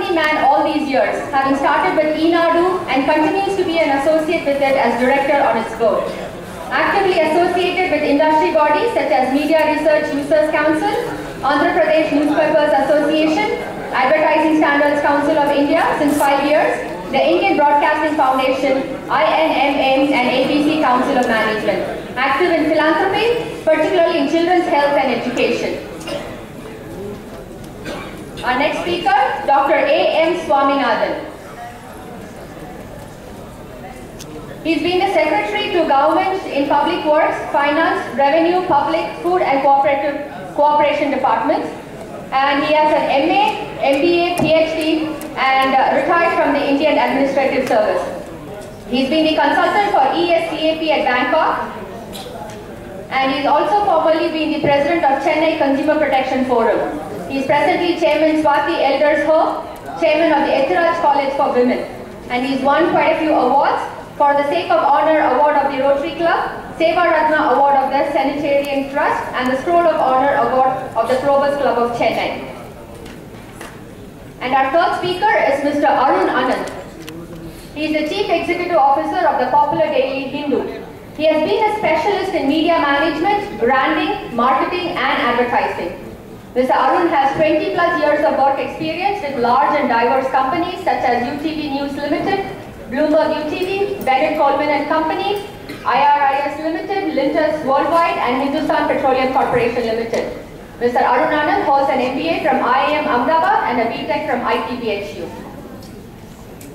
Swami man all these years, having started with eNadu and continues to be an associate with it as director on its board. Actively associated with industry bodies such as Media Research Users Council, Andhra Pradesh Newspapers Association, Advertising Standards Council of India since 5 years, the Indian Broadcasting Foundation, INMM and ABC Council of Management. Active in philanthropy, particularly in children's health and education. Our next speaker, Dr. A.M. Swaminathan. He's been the Secretary to Government in Public Works, Finance, Revenue, Public, Food and Cooperation Departments. And he has an MA, MBA, PhD and retired from the Indian Administrative Service. He's been the consultant for ESCAP at Bangkok. And he's also formerly been the President of Chennai Consumer Protection Forum. He is presently Chairman Swati Elders Home, Chairman of the Ethiraj College for Women. And he's won quite a few awards for the Sake of Honor Award of the Rotary Club, Seva Ratna Award of the Sanitarian Trust, and the Scroll of Honor Award of the Probus Club of Chennai. And our third speaker is Mr. Arun Anand. He is the Chief Executive Officer of the popular daily Hindu. He has been a specialist in media management, branding, marketing, and advertising. Mr. Arun has 20+ years of work experience with large and diverse companies such as UTV News Limited, Bloomberg UTV, Bennett Coleman and Company, IRIS Limited, Lintus Worldwide, and Hindustan Petroleum Corporation Limited. Mr. Arun Anand holds an MBA from IIM Ahmedabad and a BTech from ITBHU.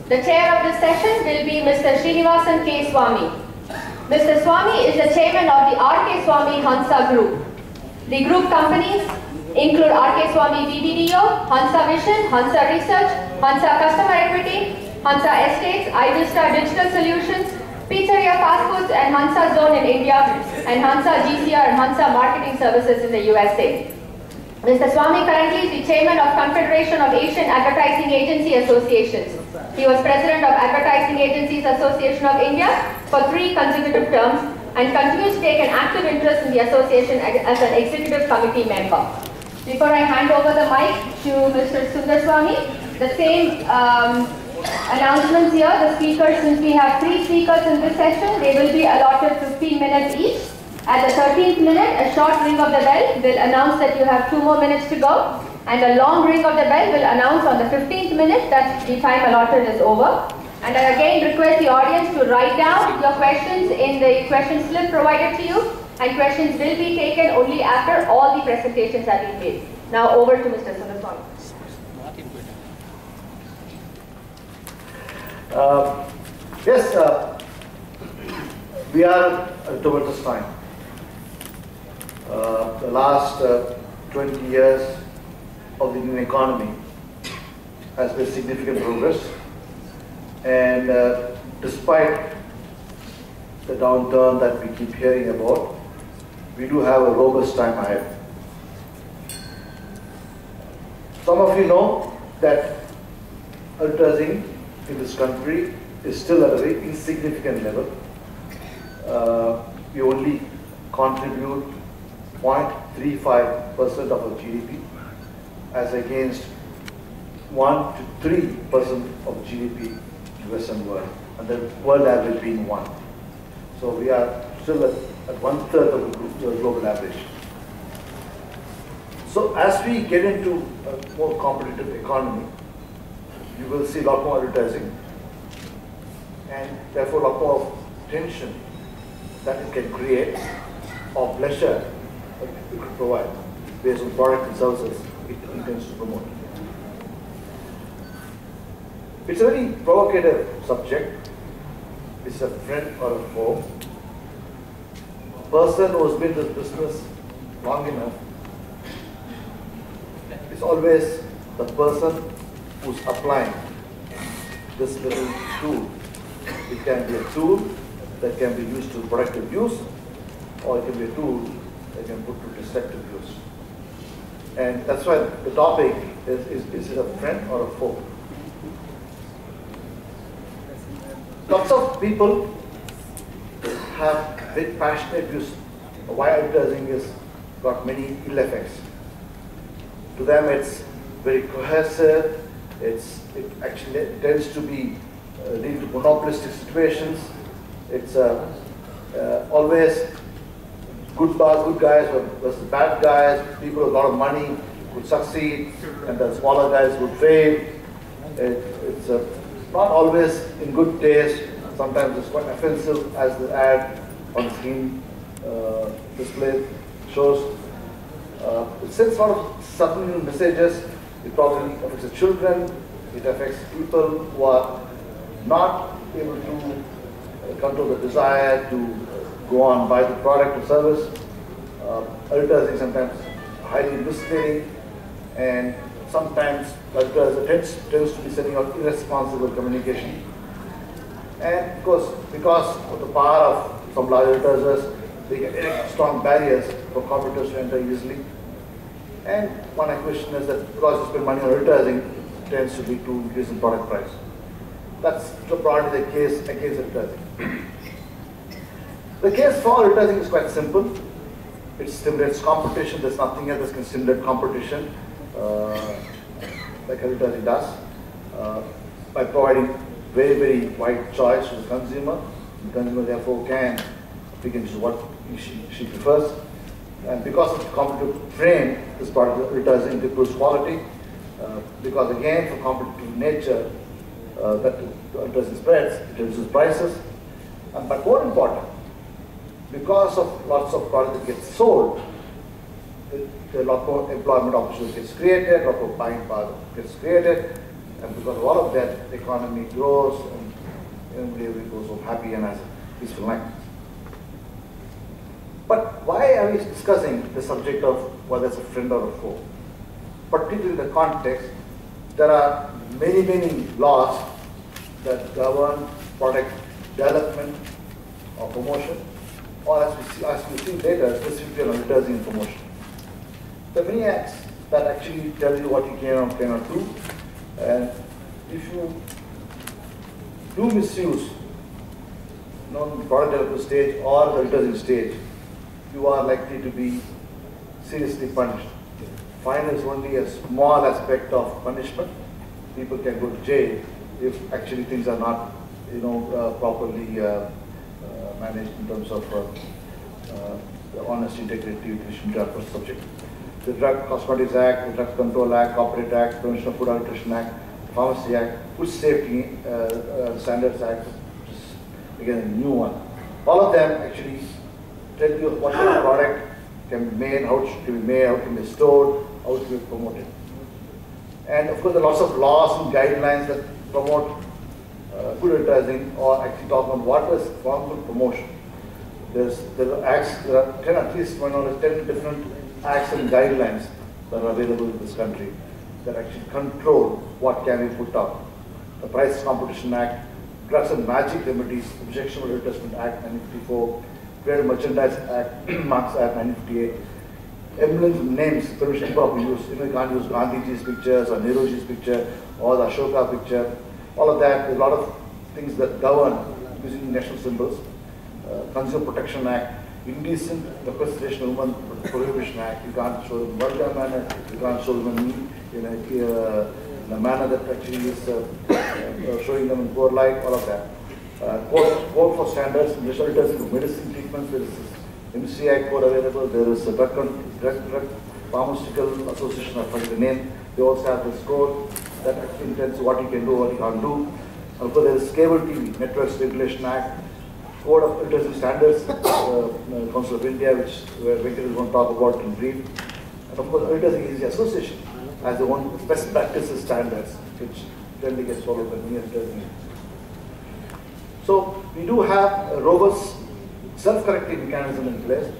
The chair of this session will be Mr. Srinivasan K. Swami. Mr. Swami is the chairman of the R.K. Swami Hansa Group. The group companies include R.K. Swami BBDO, Hansa Vision, Hansa Research, Hansa Customer Equity, Hansa Estates, iVista Digital Solutions, Pizzeria Fast Foods, and Hansa Zone in India, and Hansa GCR and Hansa Marketing Services in the USA. Mr. Swami currently is the chairman of Confederation of Asian Advertising Agency Associations. He was president of Advertising Agencies Association of India for 3 consecutive terms and continues to take an active interest in the association as an executive committee member. Before I hand over the mic to Mr. Sundar Swami, the same announcements here. The speakers, since we have 3 speakers in this session, they will be allotted 15 minutes each. At the 13th minute, a short ring of the bell will announce that you have 2 more minutes to go, and a long ring of the bell will announce on the 15th minute that the time allotted is over. And I again request the audience to write down your questions in the question slip provided to you, and questions will be taken only after all the presentations have been made. Now over to Mr. Sundar Swami. Yes, we are at tumultuous time. The last 20 years of the Indian economy has been significant progress, and despite the downturn that we keep hearing about, we do have a robust time ahead. Some of you know that advertising in this country is still at a very insignificant level. We only contribute 0.35% of our GDP as against 1 to 3% of GDP in the Western world, and the world average being 1. So we are still at 1/3 of the global average. So as we get into a more competitive economy, you will see a lot more advertising, and therefore a lot more tension that it can create, or pleasure that it could provide based on product and services it intends to promote. It's a very provocative subject. It's a friend or a foe. A person who has been in this business long enough is always the person who's applying this little tool. It can be a tool that can be used to productive use, or it can be a tool that can put to destructive use. And that's why the topic is it a friend or a foe? Lots of people have very passionate views of why advertising has got many ill effects. To them it's very cohesive, It actually tends to be lead to monopolistic situations. It's always good guys versus bad guys. People with a lot of money would succeed, and the smaller guys would fail. It's not always in good taste. Sometimes it's quite offensive, as the ad on the screen display shows. It sends sort of subliminal messages. It probably affects the children. It affects people who are not able to control the desire to go on buy the product or service. Advertising sometimes highly misleading, and sometimes advertising tends to be sending out irresponsible communication. And of course, because of the power of some large advertisers, they can erect strong barriers for competitors to enter easily. And one question is that because you spend money on advertising, it tends to be to increase in product price. That's probably the case against advertising. The case for advertising is quite simple. It stimulates competition. There's nothing else that can stimulate competition like advertising does, by providing very, very wide choice to the consumer. The consumer therefore can pick and choose what she prefers. And because of the competitive frame, this part of advertising improves quality. Because again, for competitive nature, that advertising spreads, it reduces prices. But more important, because of lots of products that get sold, a lot more employment opportunities gets created, a lot more buying power gets created, and because of all of that, the economy grows, and everybody goes home happy and has a peaceful life. But why are we discussing the subject of whether it's a friend or a foe? Particularly in the context, there are many, many laws that govern product development or promotion, or as we see later, specifically on advertising and promotion. There are many acts that actually tell you what you can or cannot do, and if you do misuse the product development stage or the advertising stage, you are likely to be seriously punished. Fine is only a small aspect of punishment. People can go to jail if actually things are not, properly managed in terms of the honesty, integrity, nutrition, drug subject. The Drug Cosmetics Act, the Drug Control Act, Corporate Act, Prevention of Food and Nutrition Act, Pharmacy Act, Food Safety Standards Act, which is again a new one. All of them actually tell you what kind of product can be made, how it should be made, how it can be stored, how it can be promoted. And of course, there are lots of laws and guidelines that promote good advertising or actually talk about what is wrongful promotion. There are acts, there are 10, at least 10 different acts and guidelines that are available in this country that actually control what can be put up. The Price Competition Act, Drugs and Magic Remedies, Objectionable Advertisement Act 1954, Trade Merchandise Act, Marks Act 1958, emblems, names, permission of proper use. You can't use Gandhiji's pictures or Nehruji's picture or the Ashoka picture. All of that, there's a lot of things that govern using national symbols. Consumer Protection Act, Indecent Representation of Women Prohibition Act. You can't show them in vulgar manner. You can't show them in a manner that actually is showing them in poor light. All of that. Code for standards, resulters in medicine treatments. There is MCI code available. There is a drug pharmaceutical association. I forget the name. They also have this code that actually intends what you can do, what you can't do. Also, there is Cable TV Networks Regulation Act, Code of Advertising Standards, Council of India, which Venkat is going to talk about in brief. And of course, Advertising Agency Association has their own best practices standards, which generally gets followed by many advertising. So we do have a robust self-correcting mechanism in place.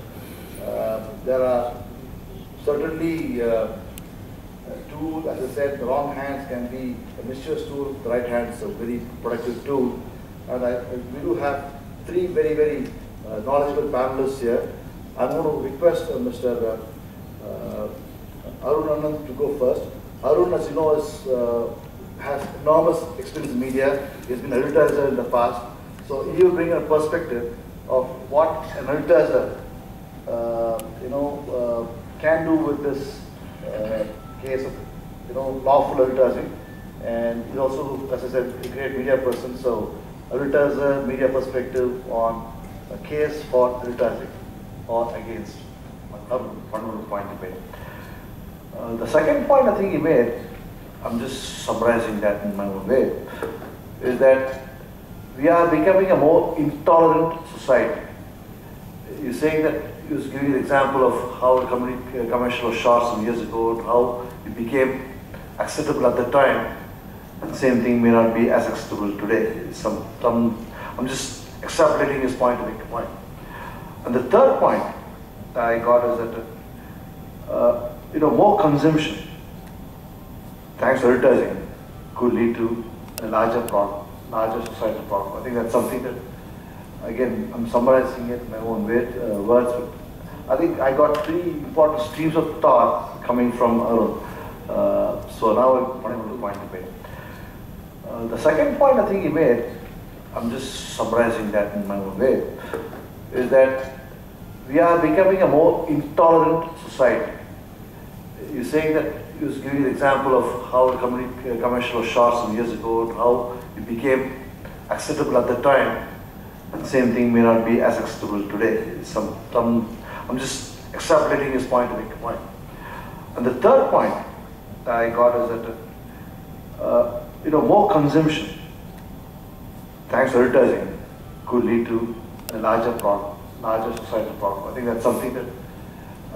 There are certainly tools, as I said, the wrong hands can be a mischievous tool, the right hand is a very productive tool. And we do have three very, very knowledgeable panelists here. I'm going to request Mr. Arun Anand to go first. Arun, as you know, has enormous experience in media. He's been an advertiser in the past. So he will bring a perspective of what an advertiser, can do with this case of, lawful advertising. And he's also, as I said, a great media person. So advertiser, media perspective on a case for advertising or against. One point he made. The second point I think he made, I'm just summarizing that in my own way, is that we are becoming a more intolerant society. You're saying that, he was giving the example of how a commercial was shot some years ago, how it became acceptable at the time. The same thing may not be as acceptable today. I'm just extrapolating his point to make a point. And the third point I got is that more consumption, thanks to advertising, could lead to a larger problem, larger societal problem. I think that's something that, again, I'm summarizing it in my own words, but I think I got three important streams of thought coming from Arun. So now I'm going to point to make. The second point I think he made, I'm just summarizing that in my own way, is that we are becoming a more intolerant society. You're saying that, he was giving the example of how a commercial was shot some years ago, how it became acceptable at the time. The same thing may not be as acceptable today. I'm just extrapolating his point to make a point. And the third point I got is that more consumption, thanks to advertising, could lead to a larger problem, larger societal problem. I think that's something that,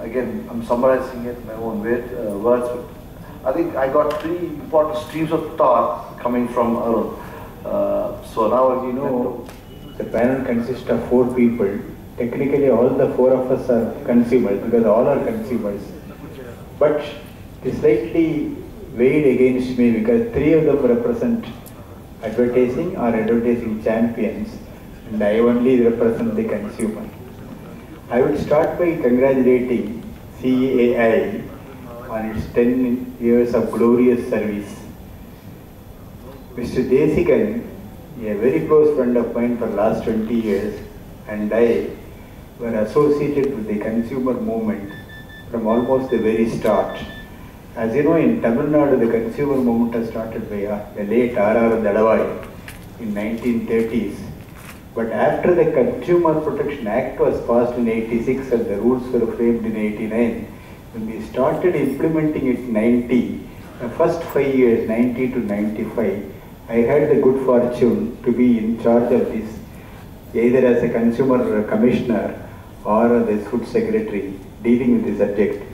again, I'm summarizing it in my own words, but I think I got three important streams of thought coming from Arun. So now, the panel consists of 4 people. Technically, all the 4 of us are consumers, because all are consumers. But it's slightly weighed against me because 3 of them represent advertising or advertising champions, and I only represent the consumer. I would start by congratulating CEAI on its 10 years of glorious service. Mr. Desikan, a very close friend of mine for the last 20 years, and I were associated with the consumer movement from almost the very start. As you know, in Tamil Nadu, the consumer movement was started by the late R.R. Dalavai in 1930s. But after the Consumer Protection Act was passed in 86 and the rules were framed in 89, when we started implementing it in 90, the first 5 years, 90 to 95, I had the good fortune to be in charge of this, either as a consumer commissioner or the food secretary dealing with the subject.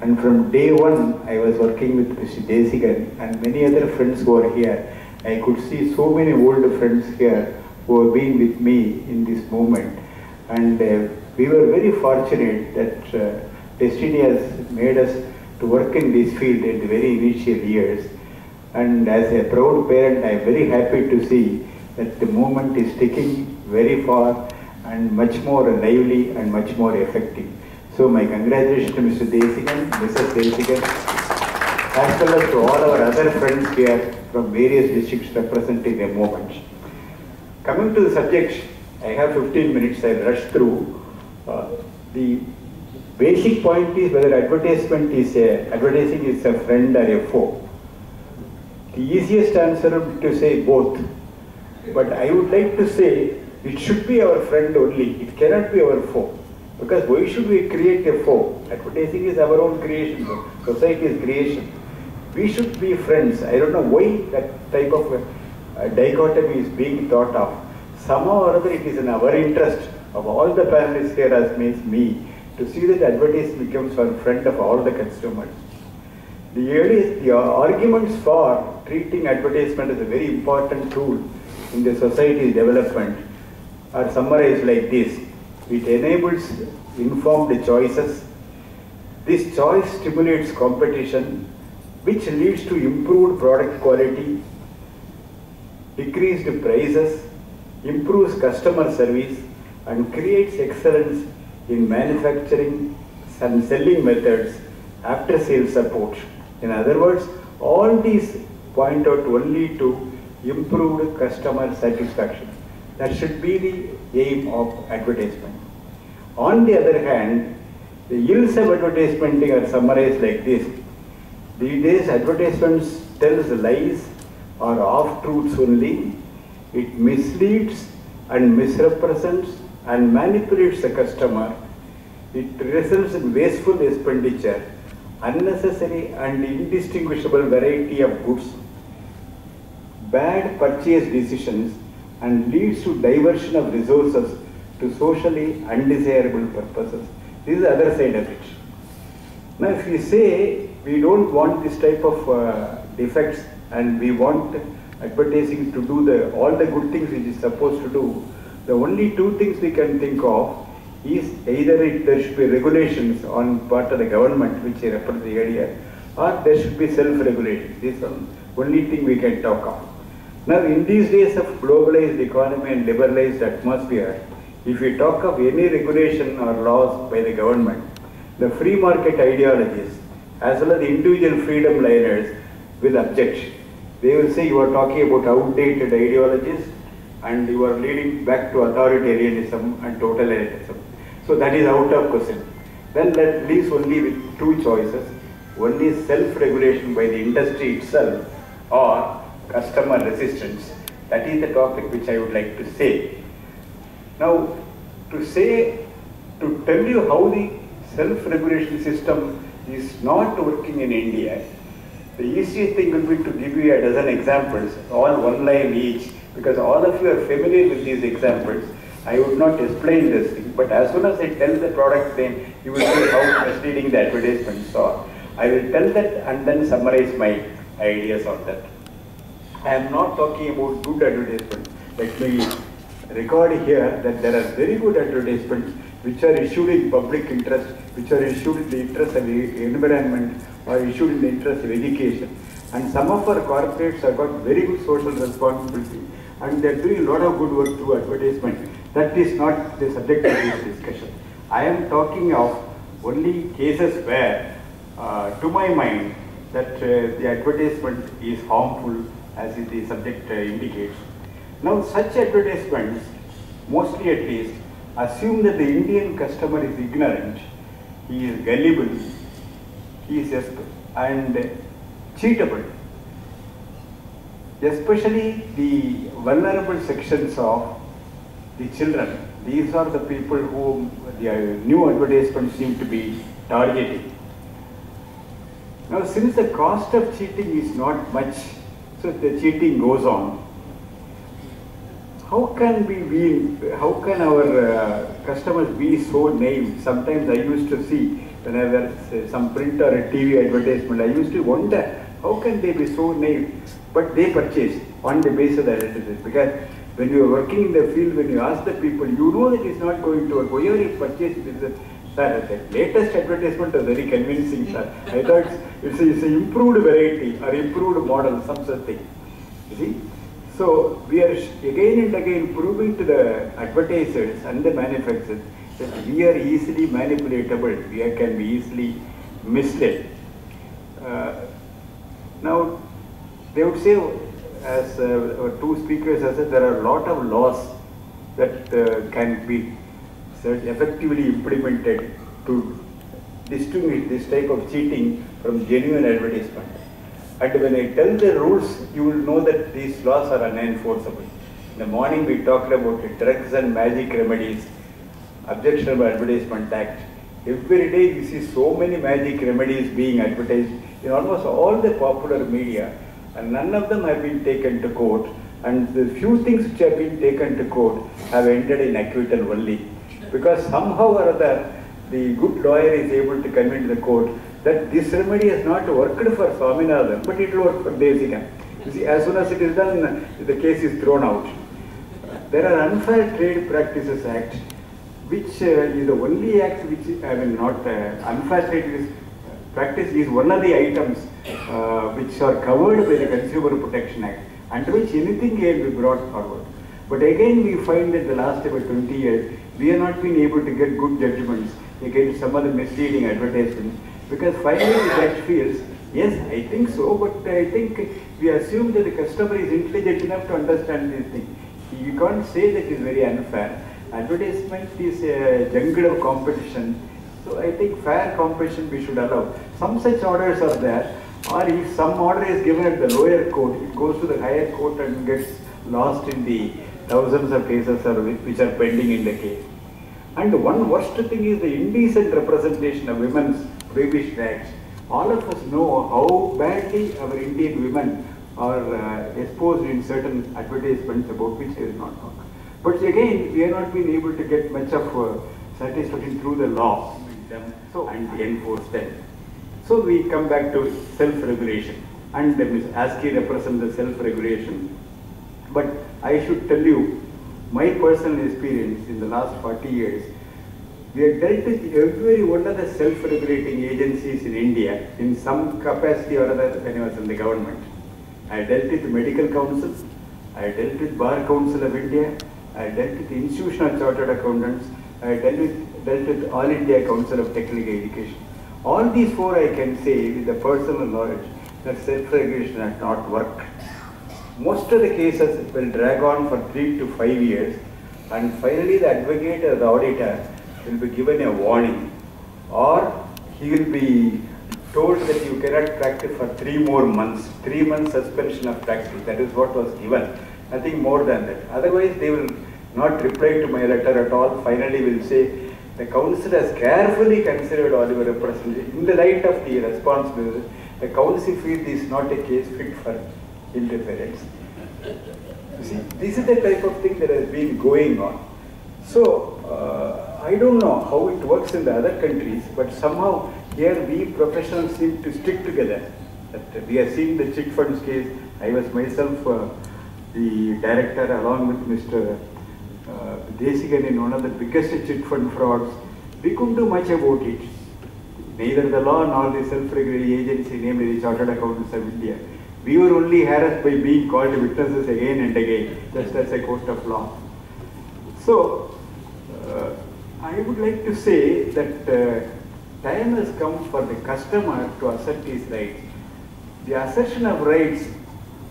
And from day one, I was working with Mr. Desikan and many other friends who are here. I could see so many old friends here who have been with me in this movement. And we were very fortunate that Destiny has made us to work in this field in the very initial years. And as a proud parent, I am very happy to see that the movement is taking very far and much more lively and much more effective. So my congratulations to Mr. Desikan, Mrs. Desikan, as well as to all our other friends here from various districts representing the movement. Coming to the subject, I have 15 minutes, I'll rush through. The basic point is whether advertising is a friend or a foe. The easiest answer would be to say both. But I would like to say it should be our friend only. It cannot be our foe. Because why should we create a foe? Advertising is our own creation. Society's creation. We should be friends. I don't know why that type of dichotomy is being thought of. Somehow or other it is in our interest of all the panelists here as means me to see that advertising becomes a friend of all the consumers. The arguments for treating advertisement as a very important tool in the society's development are summarized like this. It enables informed choices. This choice stimulates competition, which leads to improved product quality, decreased prices, improves customer service, and creates excellence in manufacturing and selling methods after sales support. In other words, all these point out only to improved customer satisfaction. That should be the aim of advertisement. On the other hand, the ills of advertisement are summarized like this. These days, advertisements tells lies, or half-truths only. It misleads and misrepresents and manipulates the customer. It results in wasteful expenditure, unnecessary and indistinguishable variety of goods, bad purchase decisions, and leads to diversion of resources to socially undesirable purposes. This is the other side of it. Now, if we say we don't want this type of defects and we want advertising to do all the good things which is supposed to do, the only two things we can think of is either there should be regulations on part of the government, which I referred to earlier, or there should be self-regulating. This is the only thing we can talk of. Now, in these days of globalized economy and liberalized atmosphere, if we talk of any regulation or laws by the government, the free market ideologies as well as the individual freedom liners will object. They will say you are talking about outdated ideologies and you are leading back to authoritarianism and totalitarianism. So that is out of question. Then that leaves only with two choices. One is self-regulation by the industry itself or customer resistance. That is the topic which I would like to say. Now, to tell you how the self-regulation system is not working in India, the easiest thing will be to give you a dozen examples, all one line each, because all of you are familiar with these examples. I would not explain this thing, but as soon as I tell the product name, you will see how misleading the advertisements are. I will tell that and then summarize my ideas on that. I am not talking about good advertisements. Let me record here that there are very good advertisements which are issued in public interest, which are issued in the interest of the environment or issued in the interest of education. And some of our corporates have got very good social responsibility and they are doing a lot of good work through advertisement. That is not the subject of this discussion. I am talking of only cases where, to my mind, that the advertisement is harmful as the subject indicates. Now, such advertisements, mostly at least, assume that the Indian customer is ignorant, he is gullible, he is and cheatable. Especially the vulnerable sections of the children. These are the people whom the new advertisements seem to be targeting. Now, since the cost of cheating is not much, so the cheating goes on. How can our customers be so naive? Sometimes I used to see whenever some print or a TV advertisement, I used to wonder, how can they be so naive? But they purchase on the basis of the advertisement. Because when you are working in the field, when you ask the people, you know that it's not going to work. Why are you purchasing this? Sir, the latest advertisement was very convincing, sir. I thought it's an improved variety or improved model, some such thing. You see? So we are again and again proving to the advertisers and the manufacturers that we are easily manipulatable, we can be easily misled. Now, they would say, as our two speakers have said, there are a lot of laws that can be effectively implemented to distinguish this type of cheating from genuine advertisement. And when I tell the rules, you will know that these laws are unenforceable. In the morning we talked about the drugs and magic remedies, Objectionable Advertisement Act. Every day you see so many magic remedies being advertised in almost all the popular media, and none of them have been taken to court, and the few things which have been taken to court have ended in acquittal only. Because somehow or other, the good lawyer is able to convince the court that this remedy has not worked for Swaminathan, but it will work for Desikam. You see, as soon as it is done, the case is thrown out. There are Unfair Trade Practices Act, which is the only act which, unfair trade practice is one of the items which are covered by the Consumer Protection Act, under which anything can be brought forward. But again, we find that the last about 20 years, we have not been able to get good judgments against some of the misleading advertisements, because finally the judge feels, yes, I think so, but I think we assume that the customer is intelligent enough to understand these things. You can't say that it is very unfair. Advertisement is a jungle of competition, so I think fair competition we should allow. Some such orders are there. Or if some order is given at the lower court, it goes to the higher court and gets lost in the thousands of cases which are pending in the case. And one worst thing is the indecent representation of women's prohibition acts. All of us know how badly our Indian women are exposed in certain advertisements about which I will not talk. But again, we have not been able to get much of satisfaction through the law and enforce them. So we come back to self-regulation, and Ms. ASCI represents the self-regulation. But I should tell you, my personal experience in the last 40 years, we have dealt with every one of the self-regulating agencies in India in some capacity or other when I was in the government. I dealt with the Medical Council, I dealt with Bar Council of India, I dealt with the Institutional Chartered Accountants, I dealt with All India Council of Technical Education. All these four I can say with the personal knowledge that self-regulation has not worked. Most of the cases will drag on for 3 to 5 years, and finally the advocate or the auditor will be given a warning, or he will be told that you cannot practice for 3 more months, 3 months suspension of practice. That is what was given, nothing more than that. Otherwise they will not reply to my letter at all. Finally will say, the council has carefully considered all your representations. In the light of the responsibility, the council feels this is not a case fit for interference. You see, this is the type of thing that has been going on. So, I don't know how it works in the other countries, but somehow here we professionals seem to stick together. That we have seen the chit funds case. I was myself the director along with Mr. Desigan in one of the biggest chit fund frauds. We couldn't do much about it. Neither the law nor the self-regulating agency, namely the Chartered Accountants of India. We were only harassed by being called witnesses again and again, just as a court of law. So, I would like to say that time has come for the customer to assert his rights. The assertion of rights,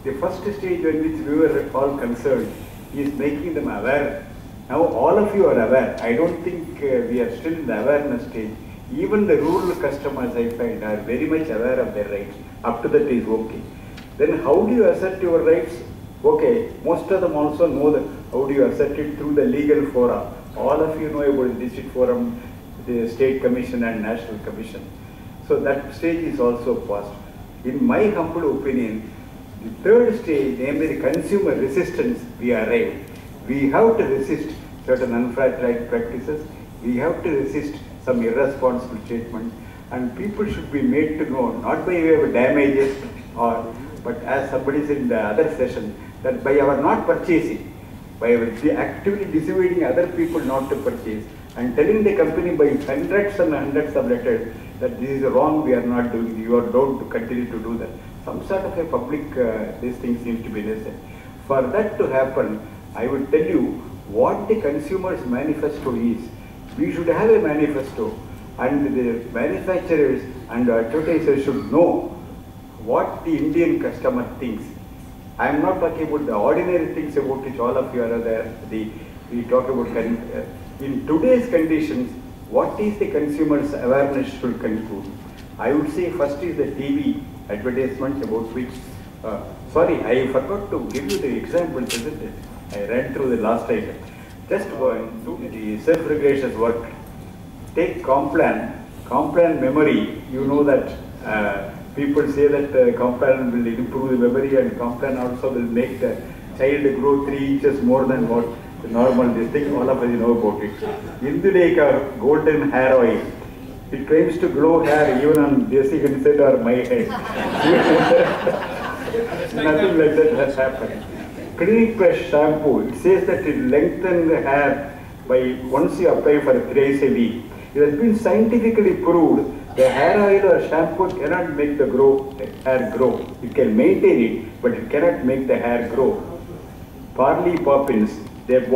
the first stage on which we were all concerned, is making them aware. Now all of you are aware. I don't think we are still in the awareness stage. Even the rural customers, I find, are very much aware of their rights. Up to that is okay. Then how do you assert your rights? Okay, most of them also know that how do you assert it through the legal fora. All of you know about the district forum, the state commission and national commission. So that stage is also passed. In my humble opinion, the third stage, namely the consumer resistance, we arrived. We have to resist certain unfair trade practices. We have to resist some irresponsible statements, and people should be made to know, not by way of damages, but as somebody said in the other session, that by our not purchasing, by actively dissuading other people not to purchase, and telling the company by hundreds and hundreds of letters that this is wrong, we are not doing, you are bound to continue to do that. Some sort of a public, this thing seems to be necessary. For that to happen, I would tell you what the consumer's manifesto is. We should have a manifesto, and the manufacturers and advertisers should know what the Indian customer thinks. I am not talking about the ordinary things about which all of you are there. We talk about in today's conditions, what is the consumer's awareness should conclude. I would say first is the TV advertisements about which, sorry, I forgot to give you the examples, isn't it? I ran through the last item. Just the self-regulations work. Take Complan. Complan memory, you know that people say that Complan will improve the memory, and Complan also will make the child grow 3 inches more than what the normal this thing, all of us know about it. Indulekha golden hair oil. It claims to grow hair even on Desigan's head or my head. Nothing like that has happened. Clinic Plus shampoo, it says that it lengthens the hair by once you apply for thrice a week. It has been scientifically proved the hair oil or shampoo cannot make the hair grow. It can maintain it, but it cannot make the hair grow. Parley Poppins, it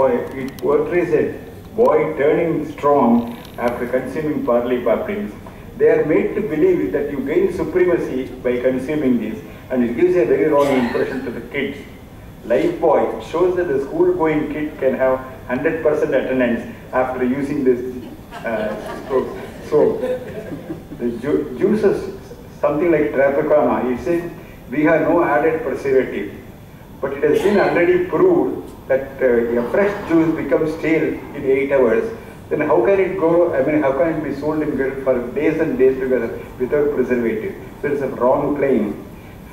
portrays a boy turning strong after consuming Parley Poppins. They are made to believe that you gain supremacy by consuming this, and it gives a very wrong impression to the kids. Lifebuoy shows that the school-going kid can have 100% attendance after using this soap. The juices something like Tropicana. It says we have no added preservative. But it has been already proved that a fresh juice becomes stale in 8 hours. Then how can it go, how can it be sold in for days and days together without preservative? So it's a wrong claim.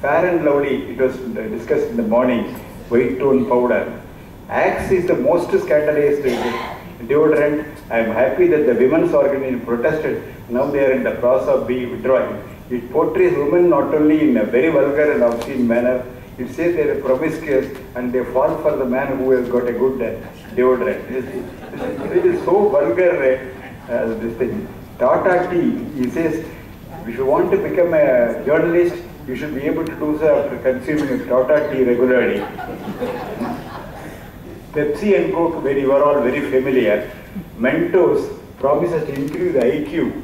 Fair and Lovely, it was discussed in the morning, white tone powder. Axe is the most scandalous deodorant. I am happy that the women's organization protested. Now they are in the process of withdrawing. It portrays women not only in a very vulgar and obscene manner, it says they are promiscuous and they fall for the man who has got a good deodorant. It is so vulgar, this thing. Tata Tea, he says, if you want to become a journalist, you should be able to do so after consuming Tata Tea regularly. Pepsi and Coke, you are all very familiar. Mentos promises to increase the IQ.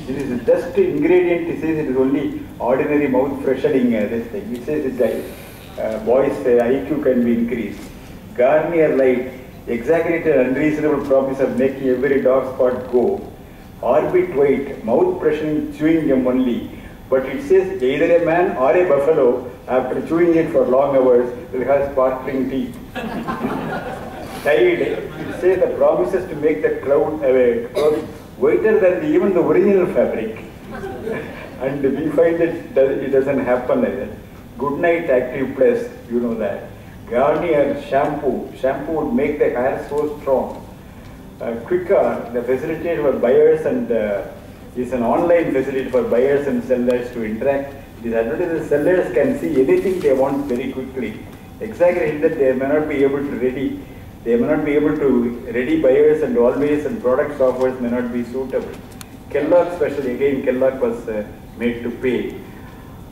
It is just ingredient, it says it is only ordinary mouth freshening this thing. It says it's boys' IQ can be increased. Garnier Light, exaggerated unreasonable promise of making every dog spot go. Orbit White, mouth freshening chewing gum only. But it says either a man or a buffalo, after chewing it for long hours, will have sparkling teeth. Tide, it says the promises to make the cloud whiter than even the original fabric. And we find that it doesn't happen like that. Goodnight Active Plus, you know that. Garnier shampoo would make the hair so strong. Quicker, the facilitator for buyers and is an online facility for buyers and sellers to interact. These advertisers, sellers can see anything they want very quickly. Exaggerate that they may not be able to ready buyers and always and product offers may not be suitable. Kellogg especially, again Kellogg was made to pay.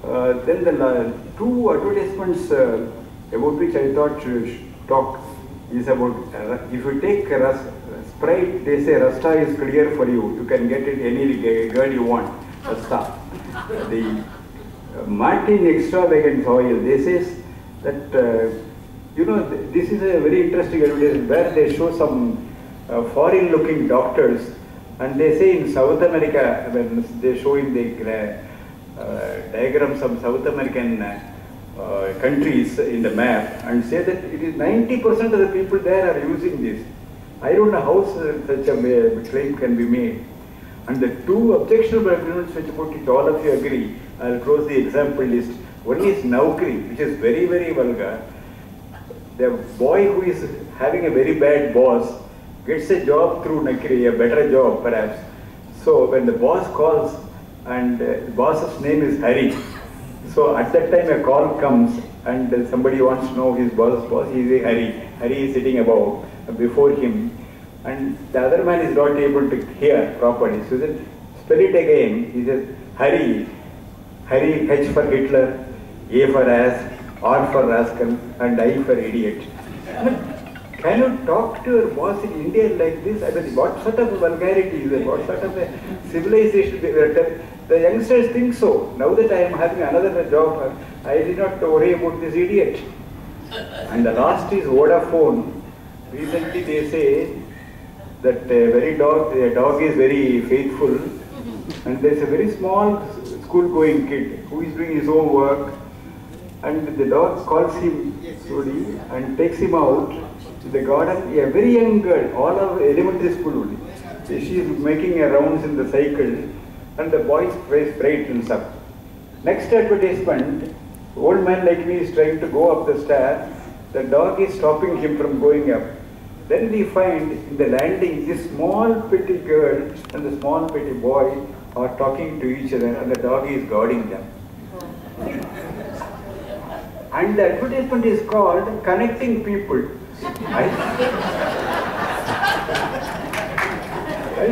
Then the two advertisements about which I thought should talk is about if you take Sprite, they say Rasta is clear for you. You can get it any girl you want. Rasta. The Martin Extra Vegan Oil, they say that this is a very interesting advertisement where they show some foreign-looking doctors, and they say in South America, when they show in the diagram some South American countries in the map, and say that it is 90% of the people there are using this. I don't know how such a claim can be made. And the two objectionable agreements which about it all of you agree, I'll close the example list. One is Naukri, which is very, very vulgar. The boy who is having a very bad boss gets a job through Naukri, a better job perhaps. So when the boss calls, and the boss's name is Hari, so at that time a call comes and somebody wants to know his boss, he is Hari. Hari is sitting above, before him, and the other man is not able to hear properly. So then spell it again. He says Hari, H for Hitler, A for ass, R for rascal, and I for idiot. Can you talk to your boss in India like this? I mean, what sort of vulgarity is it? What sort of a civilization? The youngsters think so. Now that I am having another job, I did not worry about this idiot. And the last is Vodafone. Recently they say that the dog is very faithful, and there is a very small school-going kid who is doing his own work, and the dog calls him slowly and takes him out to the garden. A very young girl, all of elementary school only. She is making a rounds in the cycle, and the boy's face brightens up. Next advertisement, old man like me is trying to go up the stair. The dog is stopping him from going up. Then we find in the landing, this small pretty girl and the small pretty boy are talking to each other, and the dog is guarding them. And the advertisement is called Connecting People. I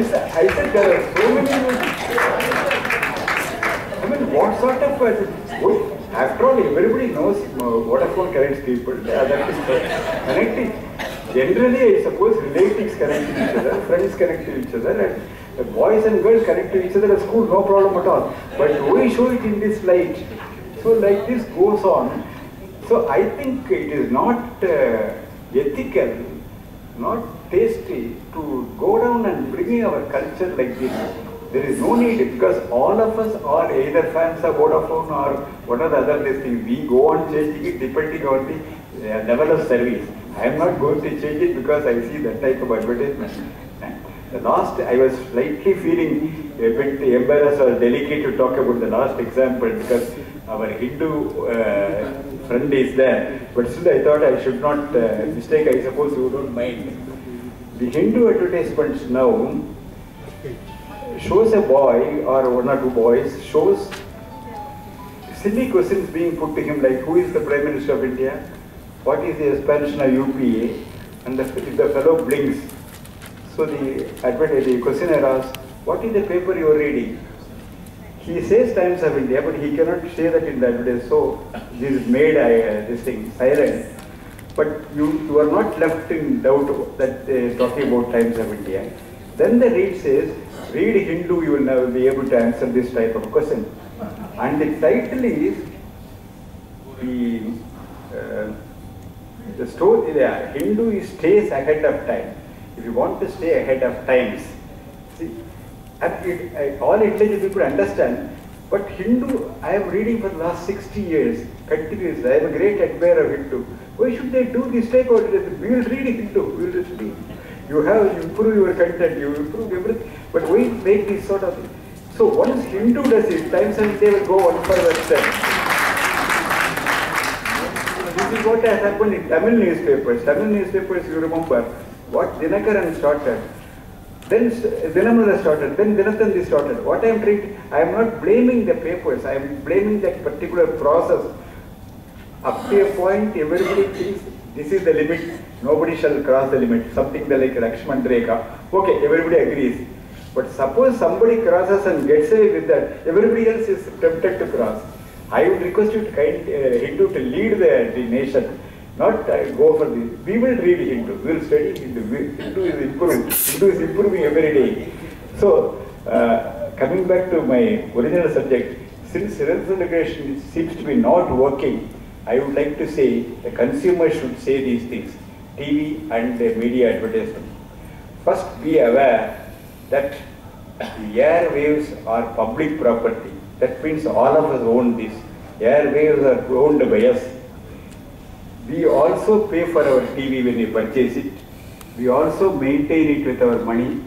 said there are so many. I mean, what sort of after all, everybody knows Vodafone connects people. That is connecting. Generally, I suppose relatives connect to each other, friends connect to each other, and boys and girls connect to each other at school, no problem at all. But we show it in this light. So like this goes on. So I think it is not ethical, not tasty to go down and bring our culture like this. There is no need, because all of us are either fans of Vodafone or what are the other things. We go on changing it depending on the level of service. I am not going to change it because I see that type of advertisement. The last, I was slightly feeling a bit embarrassed or delicate to talk about the last example because our Hindu friend is there. But still I thought I should not mistake, I suppose you don't mind. The Hindu advertisements now shows a boy or one or two boys, shows silly questions being put to him like, who is the Prime Minister of India? What is the expansion of UPA? And if the fellow blinks, so the questioner asks, what is the paper you are reading? He says Times of India, but he cannot say that in the advertisement. So this is made this thing silent. But you are not left in doubt that they is talking about Times of India. Then the read says, read Hindu, you will never be able to answer this type of question. And the title is the story. The Hindu stays ahead of time. If you want to stay ahead of times, see, all intelligent people understand. But Hindu, I am reading for the last 60 years, continuously. I am a great admirer of Hindu. Why should they do this type of? We will read Hindu. We will just read. You improve your content, you improve everything. But why make this sort of thing? So once Hindu does it, Times of India will go one further step. This is what has happened in Tamil newspapers. Tamil newspapers, you remember, what Dinakaran started, then Dinamala started, then Dinathan started. What I am trying, I am not blaming the papers, I am blaming that particular process. Up to a point, everybody thinks this is the limit, nobody shall cross the limit, something like Lakshman Rekha. Okay, everybody agrees. But suppose somebody crosses and gets away with that, everybody else is tempted to cross. I would request you to Hindu to lead the nation, not go for this. We will read Hindu, we will study Hindu. Hindu is improved. Hindu is improving every day. So, coming back to my original subject, since regulation seems to be not working, I would like to say the consumer should say these things, TV and media advertisement. First, be aware that the airwaves are public property. That means all of us own this. Airwaves are owned by us. We also pay for our TV when we purchase it. We also maintain it with our money.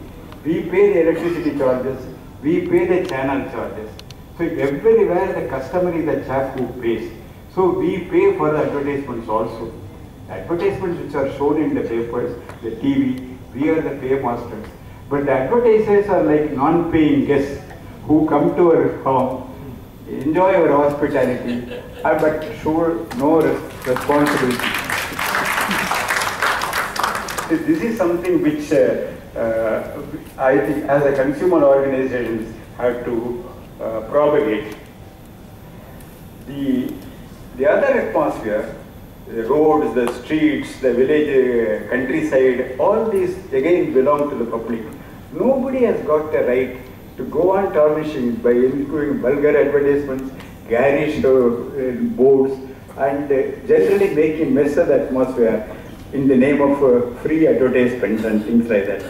We pay the electricity charges. We pay the channel charges. So everywhere the customer is the chap who pays. So we pay for the advertisements also. Advertisements which are shown in the papers, the TV, we are the paymasters. But the advertisers are like non-paying guests who come to our home, enjoy our hospitality, but show no responsibility. This is something which I think as a consumer organizations have to propagate. The other atmosphere, the roads, the streets, the village, countryside, all these again belong to the public. Nobody has got the right to go on tarnishing by including vulgar advertisements, garish boards, and generally making mess of the atmosphere in the name of free advertisements and things like that.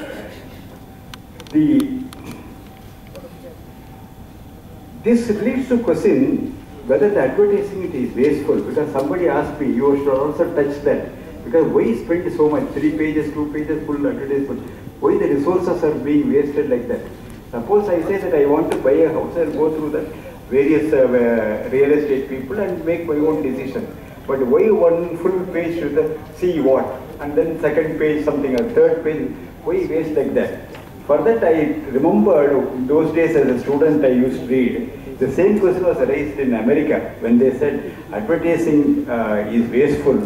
This leads to question whether the advertising is wasteful, because somebody asked me, you should also touch that. Because why spend so much, 3 pages, 2 pages full advertisement? Why the resources are being wasted like that? Suppose I say that I want to buy a house, I'll go through the various real estate people and make my own decision. But why one full page to the see what? And then second page something, or third page, why waste like that? For that I remember in those days as a student I used to read, the same question was raised in America when they said advertising is wasteful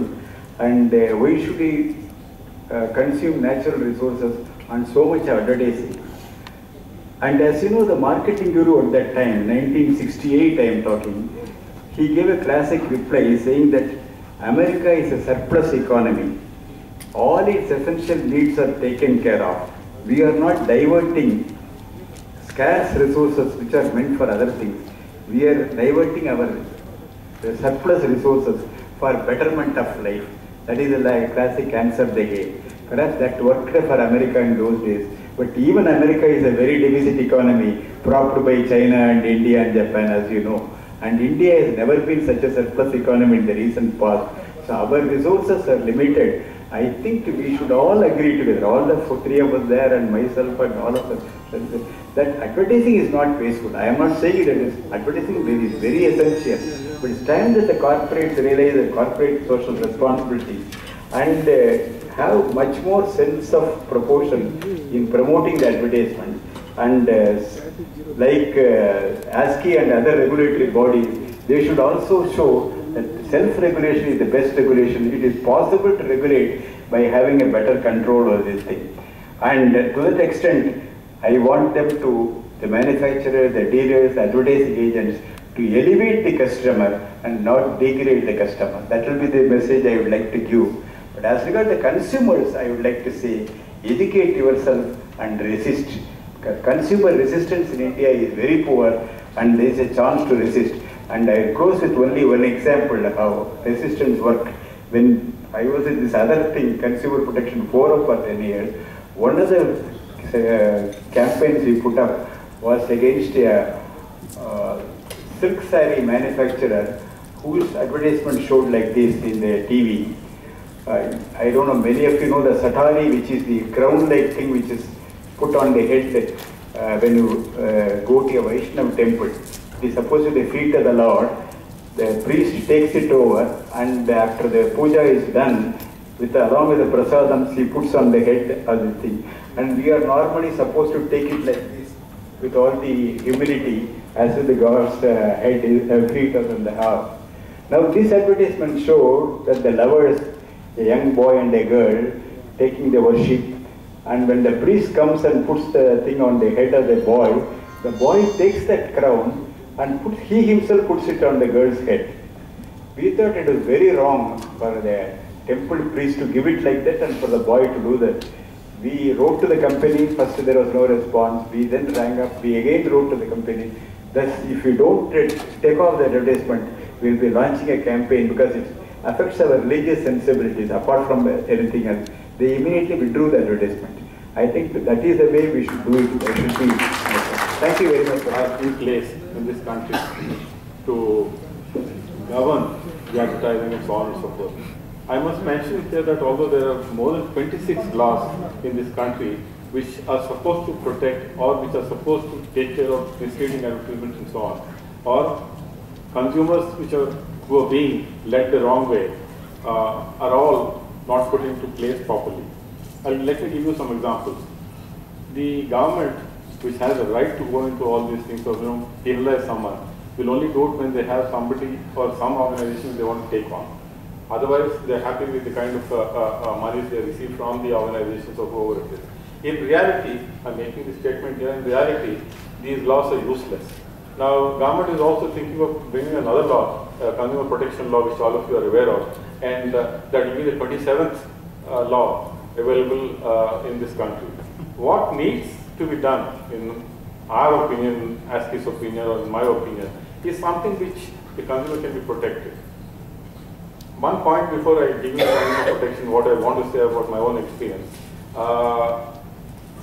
and why should we consume natural resources on so much advertising. And as you know, the marketing guru at that time, 1968 I am talking, he gave a classic reply saying that America is a surplus economy. All its essential needs are taken care of. We are not diverting scarce resources which are meant for other things. We are diverting our surplus resources for betterment of life. That is a classic answer they gave. Perhaps that worked for America in those days. But even America is a very deficit economy, propped by China and India and Japan, as you know. And India has never been such a surplus economy in the recent past. So our resources are limited. I think we should all agree together, all the three of us there and myself and all of us, that advertising is not wasteful. I am not saying that advertising is very essential, but it's time that the corporates realize the corporate social responsibility and have much more sense of proportion in promoting the advertisement. And like ASCI and other regulatory bodies, they should also show that self-regulation is the best regulation. It is possible to regulate by having a better control over this thing. And to that extent, I want them to, the manufacturers, the dealers, advertising agents, to elevate the customer and not degrade the customer. That will be the message I would like to give. But as regards the consumers, I would like to say, educate yourself and resist. Consumer resistance in India is very poor, and there is a chance to resist. And I close with only one example of how resistance worked. When I was in this other thing, Consumer Protection Forum for 10 years, one of the campaigns we put up was against a silk saree manufacturer whose advertisement showed like this in the TV. I don't know, many of you know the satari, which is the crown-like thing which is put on the head when you go to a Vaishnava temple. It is supposed to be the feet of the Lord. The priest takes it over, and after the puja is done, along with the prasadams, he puts on the head of the thing. And we are normally supposed to take it like this, with all the humility, as if the God's head is feet are on the house. Now this advertisement showed that the lovers, a young boy and a girl, taking the worship, and when the priest comes and puts the thing on the head of the boy takes that crown and he himself puts it on the girl's head. We thought it was very wrong for the temple priest to give it like that and for the boy to do that. We wrote to the company, first there was no response, we then rang up, we again wrote to the company. Thus, if you don't take off the advertisement, we will be launching a campaign because it affects our religious sensibilities apart from anything else. They immediately withdrew the advertisement. I think that is the way we should do it. There should be. Thank you very much. Are in place in this country to govern the advertising and so on and so forth. I must mention here that although there are more than 26 laws in this country which are supposed to protect or which are supposed to take care of misleading advertisements and so on, or consumers who are being led the wrong way are all not put into place properly. Let me give you some examples. The government, which has a right to go into all these things, or penalize someone, will only do it when they have somebody or some organization they want to take on. Otherwise, they're happy with the kind of monies they receive from the organizations or whoever it is. In reality, I'm making this statement here, in reality, these laws are useless. Now, government is also thinking of bringing another law, Consumer Protection Law, which all of you are aware of, and that will be the 27th law available in this country. What needs to be done, in our opinion, ASCI's opinion, or in my opinion, is something which the consumer can be protected. One point before I give you consumer protection, what I want to say about my own experience.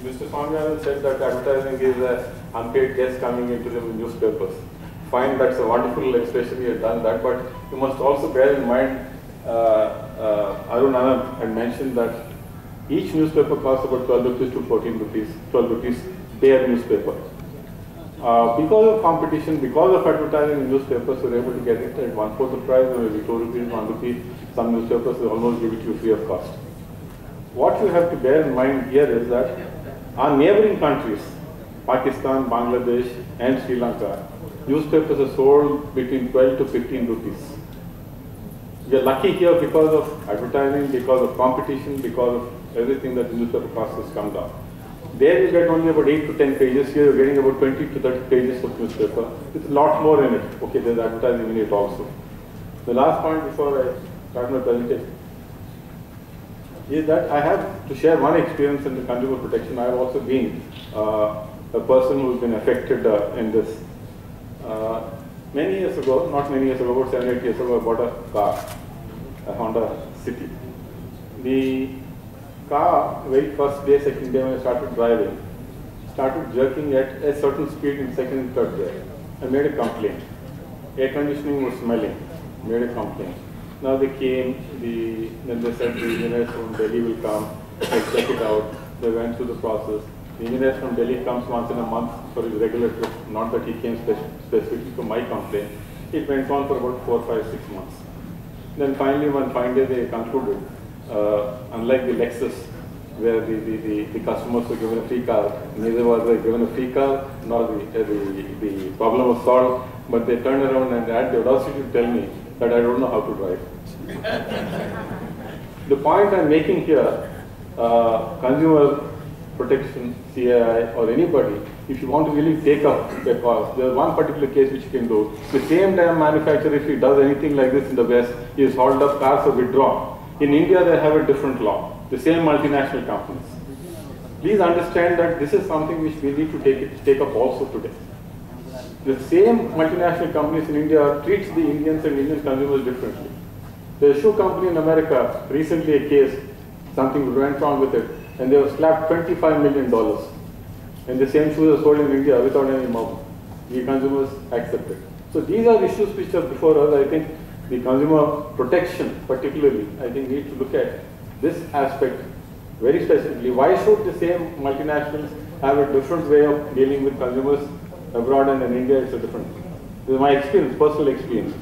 Mr. Swaminathan said that advertising is an unpaid guest coming into the newspapers. Fine, that's a wonderful expression, you have done that, but you must also bear in mind, Arun Anand had mentioned that each newspaper costs about 12 rupees to 14 rupees, 12 rupees bare newspaper. Because of competition, because of advertising in newspapers, we are able to get it at 1/4 the price, or maybe 2 rupees, 1 rupee. Some newspapers will almost give it to you free of cost. What you have to bear in mind here is that our neighboring countries, Pakistan, Bangladesh, and Sri Lanka, newspapers are sold between 12 to 15 rupees. We are lucky here because of advertising, because of competition, because of everything that the newspaper costs has come down. There you get only about 8 to 10 pages. Here you're getting about 20 to 30 pages of newspaper with a lot more in it. Okay, there's advertising in it also. The last point before I start my presentation is that I have to share one experience in the consumer protection. I have also been a person who has been affected in this. Many years ago, not many years ago, about 7 or 8 years ago, I bought a car, a Honda City. The car, very first day, second day when I started driving, started jerking at a certain speed in second and third gear. I made a complaint. Air conditioning was smelling. Made a complaint. Now they came, then they said the engineers from Delhi will come, they'll check it out. They went through the process. The engineer from Delhi comes once in a month for his regular trip, not that he came specifically for my complaint. It went on for about 4, 5, 6 months. Then finally, one fine day they concluded, unlike the Lexus, where the customers were given a free car, neither was they given a free car, nor the problem was solved, but they turned around and had the audacity to tell me that I don't know how to drive. The point I'm making here, consumer protection, CAI, or anybody, if you want to really take up the cause, there's one particular case which you can do. The same damn manufacturer, if he does anything like this in the West, he is hauled up, cars are withdrawn. In India, they have a different law. The same multinational companies. Please understand that this is something which we need to take up also today. The same multinational companies in India treats the Indians and Indian consumers differently. There's a shoe company in America, recently a case, something went wrong with it, and they were slapped $25 million. And the same shoes are sold in India without any markup. The consumers accept it. So these are issues which are before us. I think the consumer protection particularly, I think need to look at this aspect very specifically. Why should the same multinationals have a different way of dealing with consumers abroad, and in India it's a different thing? This is my experience, personal experience.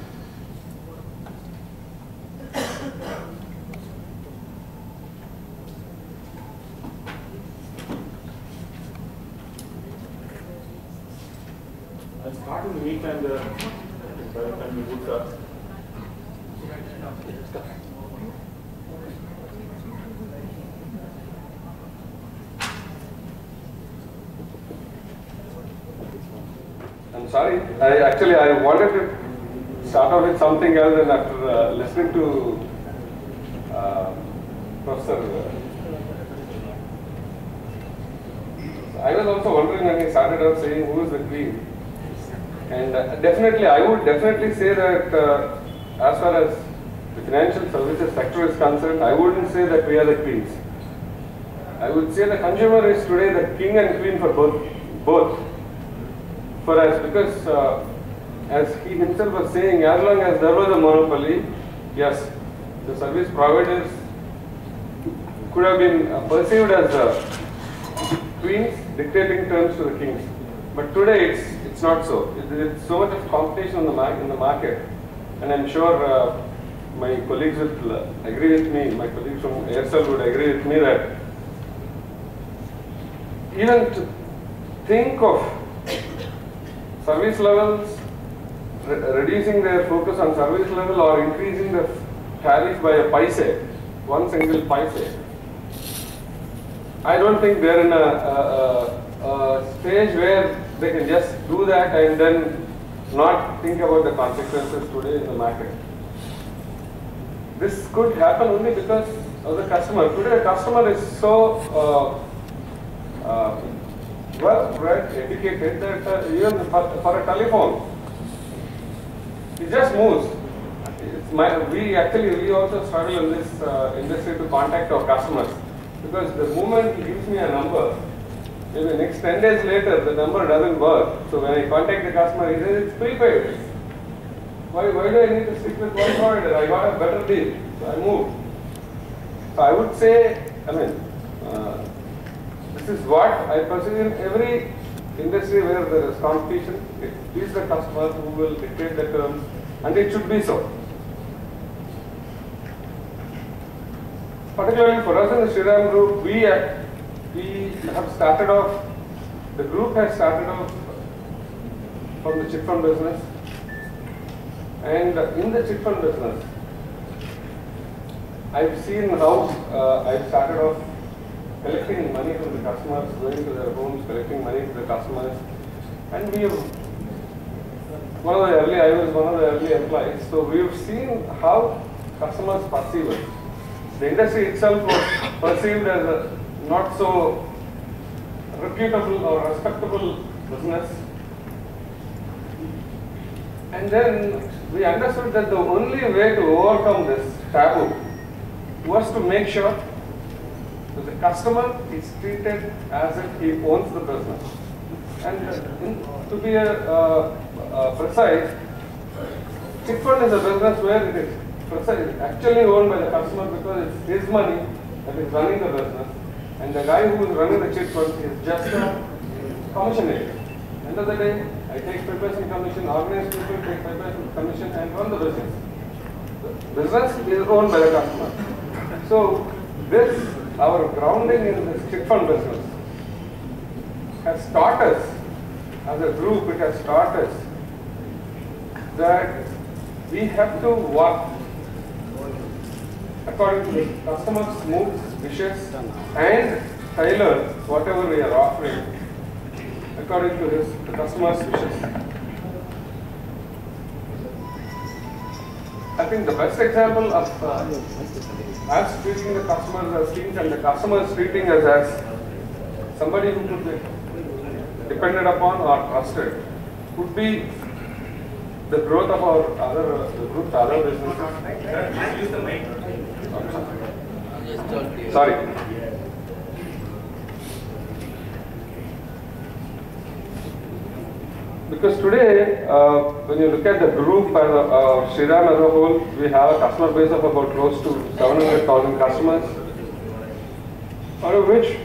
I'll start in the meantime, by the time you would start. I'm sorry. I wanted to start off with something else, and after listening to Professor, I was also wondering when he started out saying who is the queen. And definitely, I would definitely say that as far as the financial services sector is concerned, I wouldn't say that we are the queens. I would say the consumer is today the king and queen for both. For us, because as he himself was saying, as long as there was a monopoly, yes, the service providers could have been perceived as queens dictating terms to the kings. But today it's not so. There's so much of competition in the market, and I'm sure my colleagues will agree with me. My colleagues from Aircel would agree with me that even to think of service levels, reducing their focus on service level or increasing the tariff by a paise, one single paise. I don't think they're in a stage where they can just do that and then not think about the consequences today in the market. This could happen only because of the customer. Today the customer is so well-bred, educated that even for a telephone, it just moves. We also struggle in this industry to contact our customers, because the moment he gives me a number, maybe next 10 days later the number doesn't work. So when I contact the customer, he says it's prepaid. Why do I need to stick with one provider? I got a better deal, so I moved. So I would say, this is what I perceive in every industry where there is competition. It is the customer who will dictate the terms, and it should be so. Particularly for us in the Shriram Group, we have started off, the group has started off from the chit fund business, and in the chit fund business, I've seen how I've started off collecting money from the customers, going to their homes, collecting money from the customers, and I was one of the early employees, so we've seen how customers perceive it. The industry itself was perceived as a not so reputable or respectable business. And then we understood that the only way to overcome this taboo was to make sure So the customer is treated as if he owns the business. And to be precise, chit fund is a business where it is actually owned by the customer because it's his money that is running the business, and the guy who is running the chit fund is just a commission agent. End of the day, I take 5% commission, organized people take 5% commission and run the business. The business is owned by the customer. So this, our grounding in this chit fund business has taught us, as a group, it has taught us that we have to work according to the customer's moods, wishes, and tailor whatever we are offering according to the customer's wishes. I think the best example of us treating the customers as kings and the customers treating us as somebody who could be depended upon or trusted would be the growth of our the group's other businesses. Use the mic. Sorry. Because today, when you look at the group as Shriram as a whole, we have a customer base of about close to 700,000 customers, out of which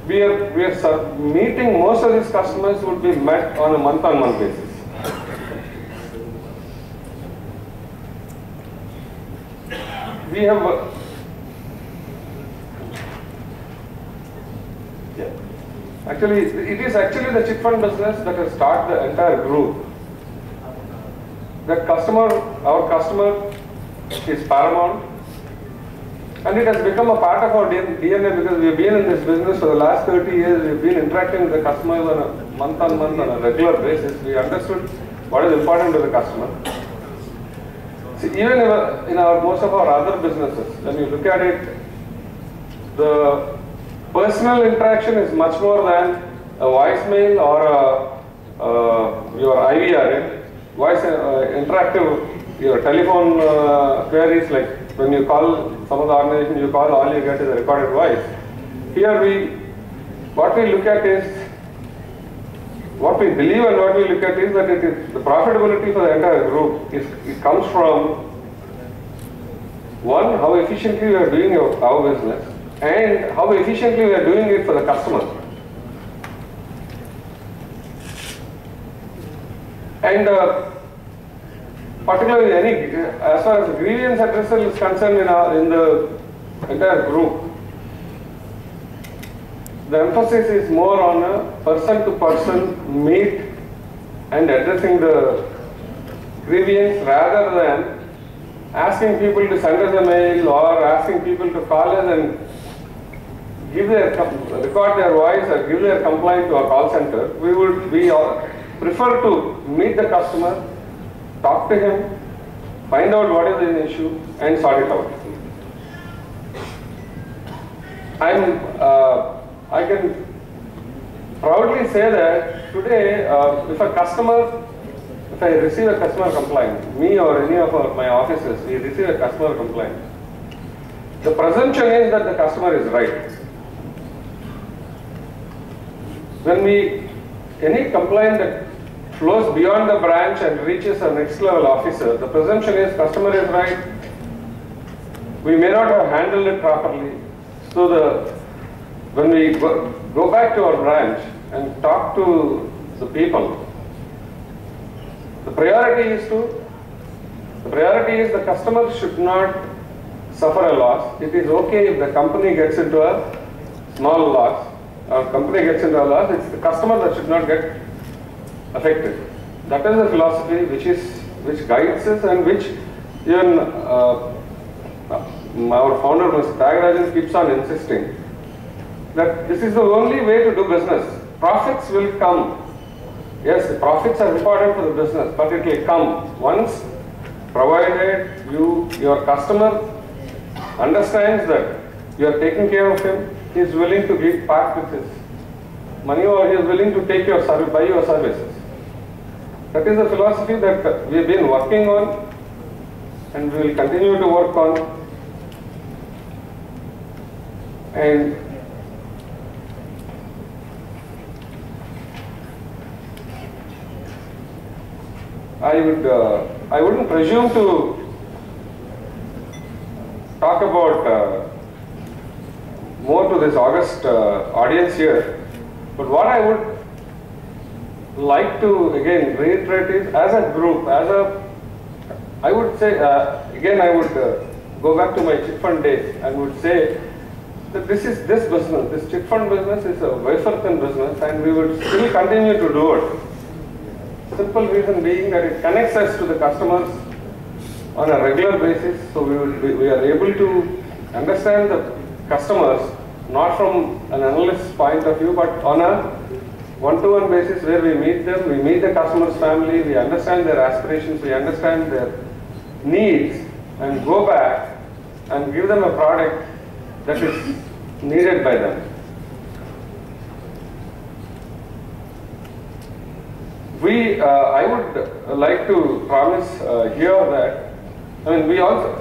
we are meeting most of these customers would be met on a month-on-month basis. We have actually, it is actually the chit fund business that has started the entire group. That customer, our customer, is paramount, and it has become a part of our DNA because we have been in this business for the last 30 years. We have been interacting with the customers on a month-on-month on a regular basis. We understood what is important to the customer. See, even in our most of our other businesses, when you look at it, the personal interaction is much more than a voicemail or your IVR, voice interactive, your telephone queries, like when you call some of the organization, you call, all you get is a recorded voice. Here what we look at is, what we believe and what we look at is that it is the profitability for the entire group. It comes from one, how efficiently we are doing our business, and how efficiently we are doing it for the customer. And particularly as far as grievance addressal is concerned in the entire group, the emphasis is more on a person-to-person meet and addressing the grievance rather than asking people to send us a mail or asking people to call us and record their voice or give their complaint to a call center. We prefer to meet the customer, talk to him, find out what is the issue and sort it out. I can proudly say that today, if I receive a customer complaint, me or any of my officers, we receive a customer complaint, the presumption is that the customer is right. When any complaint that flows beyond the branch and reaches a next level officer, the presumption is customer is right, we may not have handled it properly. So when we go back to our branch and talk to the people, the priority is the customer should not suffer a loss. It is okay if the company gets into a small loss, or company gets into a loss. It's the customer that should not get affected. That is the philosophy which guides us and which even our founder, Mr. Tyagarajan, keeps on insisting that this is the only way to do business. Profits will come. Yes, the profits are important for the business, but it will come once provided your customer understands that you are taking care of him, he is willing to give part with his money, or he is willing to take your service, buy your services. That is the philosophy that we have been working on and we will continue to work on. And I wouldn't presume to talk about more to this august audience here, but what I would like to again reiterate is, as a group, I would say, again I would go back to my chit fund days and would say that this business, this chit fund business is a wafer thin business, and we would still continue to do it. Simple reason being that it connects us to the customers on a regular basis, so we are able to understand the customers not from an analyst's point of view, but on a one-to-one basis where we meet them, we meet the customer's family, we understand their aspirations, we understand their needs, and go back and give them a product that is needed by them. I would like to promise here that, I mean, we also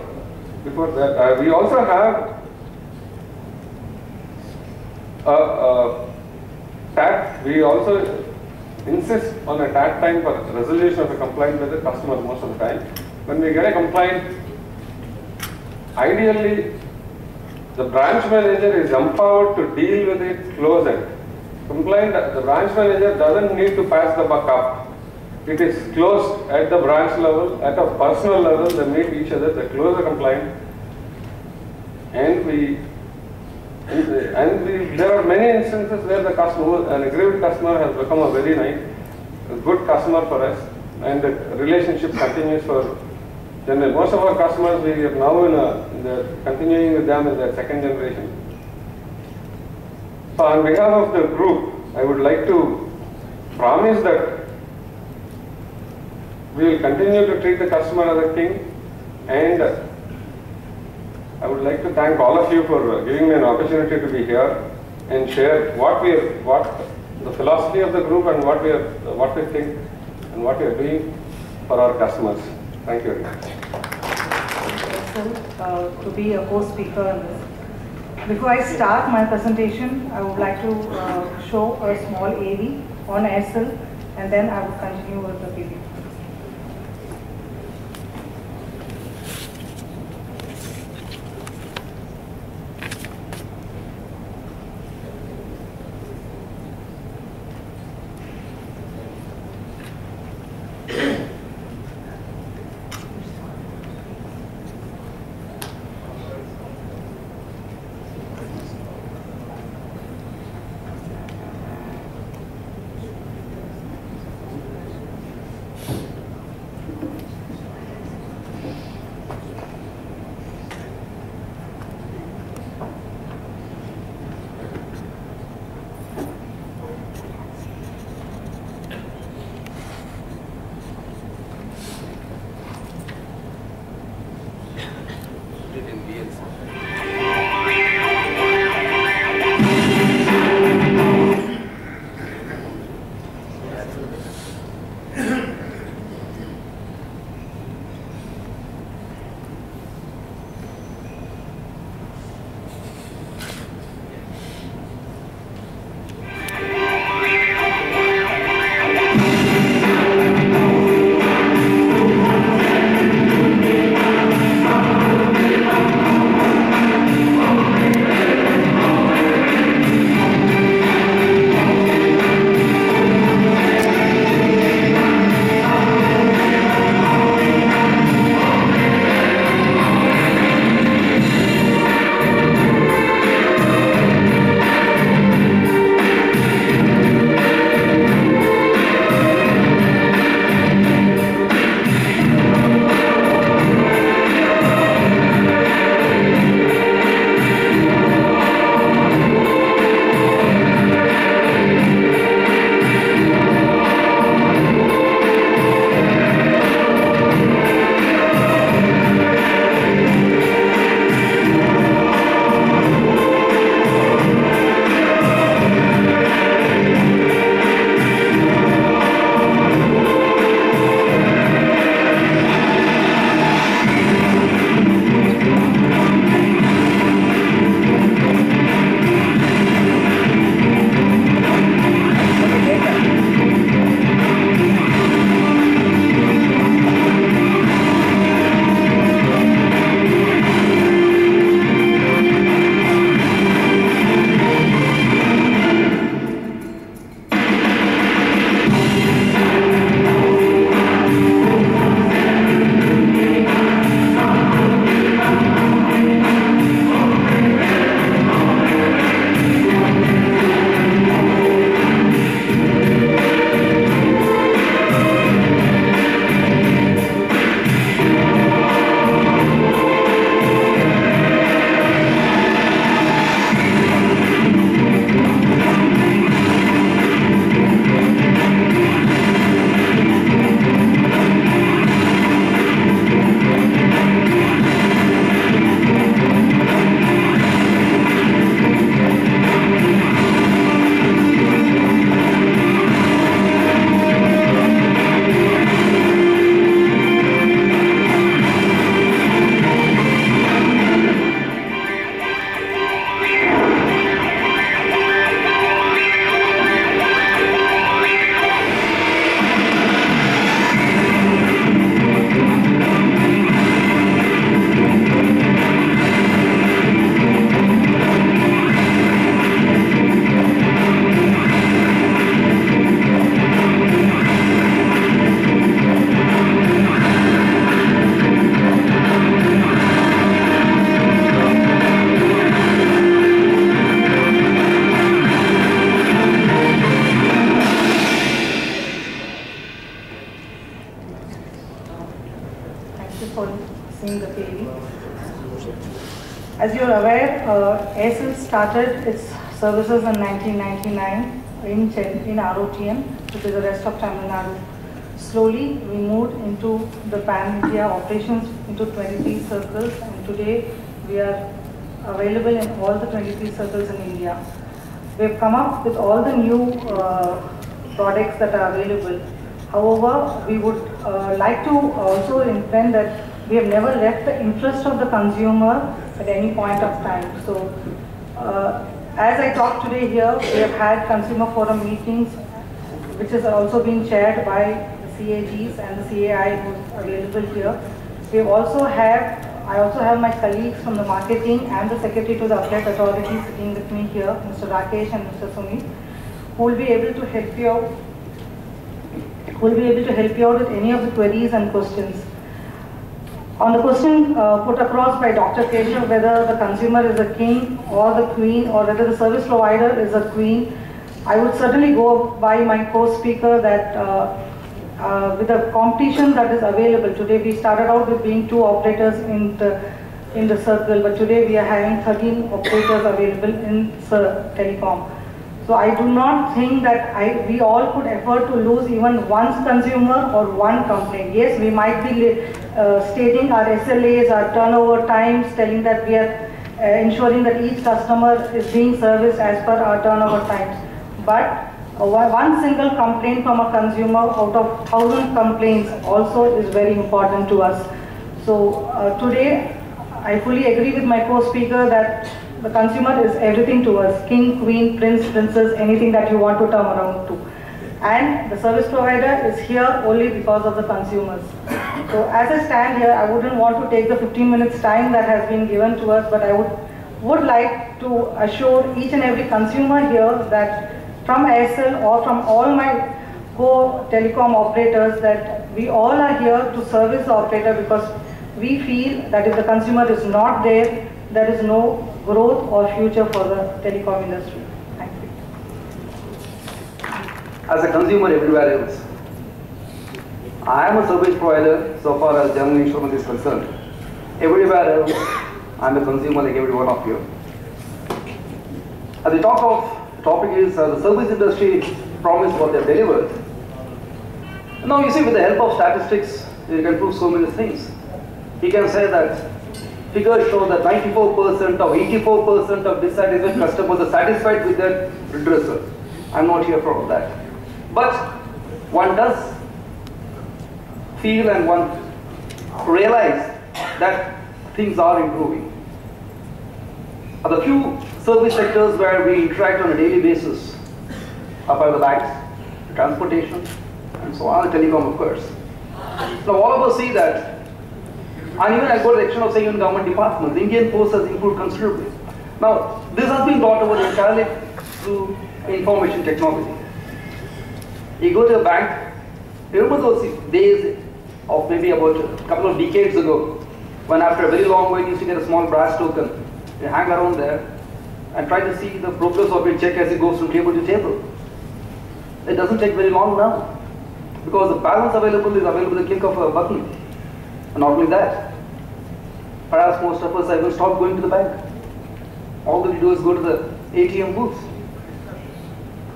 have TAT. We also insist on a TAT time for resolution of a complaint with the customer most of the time. When we get a complaint, ideally the branch manager is empowered to deal with it close end. Complaint, the branch manager doesn't need to pass the buck up. It is closed at the branch level, at a personal level. They meet each other, they close the complaint, and there are many instances where the customer, an aggrieved customer, has become a very nice, good customer for us, and the relationship continues for. Generally, most of our customers, we are now continuing with them in their second generation. So on behalf of the group, I would like to promise that we will continue to treat the customer as a king, and I would like to thank all of you for giving me an opportunity to be here and share what the philosophy of the group and what we think and what we are doing for our customers. Thank you very much. To be a co-speaker on this. Before I start my presentation, I would like to show a small AV on Aircel, and then I will continue with the PPT. Thank you for seeing the TV. As you are aware, Aircel started its services in 1999 in ROTM, which is the rest of Tamil Nadu. Slowly, we moved into the pan-India operations into 23 circles, and today we are available in all the 23 circles in India. We have come up with all the new products that are available. However, we would like to also intend that we have never left the interest of the consumer at any point of time. So, as I talk today here, we have had consumer forum meetings, which is also being chaired by the CAGs and the CAI who is available here. We also have, I also have my colleagues from the marketing and the secretary to the appellate authority sitting with me here, Mr. Rakesh and Mr. Sunil, who will be able to help you out. With any of the queries and questions. On the question put across by Dr. Keshav, whether the consumer is a king or the queen, or whether the service provider is a queen, I would certainly go by my co-speaker that with the competition that is available today, we started out with being 2 operators in the circle, but today we are having 13 operators available in telecom. So I do not think that we all could afford to lose even one consumer or one complaint. Yes, we might be stating our SLAs, our turnover times, telling that we are ensuring that each customer is being serviced as per our turnover times. But one single complaint from a consumer out of 1,000 complaints also is very important to us. So today, I fully agree with my co-speaker that the consumer is everything to us, king, queen, prince, princess, anything that you want to turn around to. And the service provider is here only because of the consumers. So as I stand here, I wouldn't want to take the 15 minutes time that has been given to us, but I would like to assure each and every consumer here that from Aircel or from all my co-telecom operators that we all are here to service the operator, because we feel that if the consumer is not there, there is no growth or future for the telecom industry. Thank you. As a consumer everywhere else, I am a service provider so far as general insurance is concerned. Everywhere else, I am a consumer like every one of you. As the topic is the service industry promised what they have delivered. Now you see, with the help of statistics, you can prove so many things. You can say that figures show that 94% or 84% of dissatisfied customers are satisfied with their redressal. I'm not here for that. But one does feel and one realize that things are improving. Are the few service sectors where we interact on a daily basis are the banks, transportation, and so on, telecom of course. Now all of us see that. And even I go to the extent of saying in government departments, the Indian Post has improved considerably. Now, this has been brought over entirely through information technology. You go to a bank, remember those days of maybe about a couple of decades ago, when after a very long wait you used to get a small brass token, you hang around there and try to see the progress of your check as it goes from table to table. It doesn't take very long now, because the balance available is available with the click of a button. And not only that, perhaps most of us have even stopped going to the bank. All that we do is go to the ATM booths.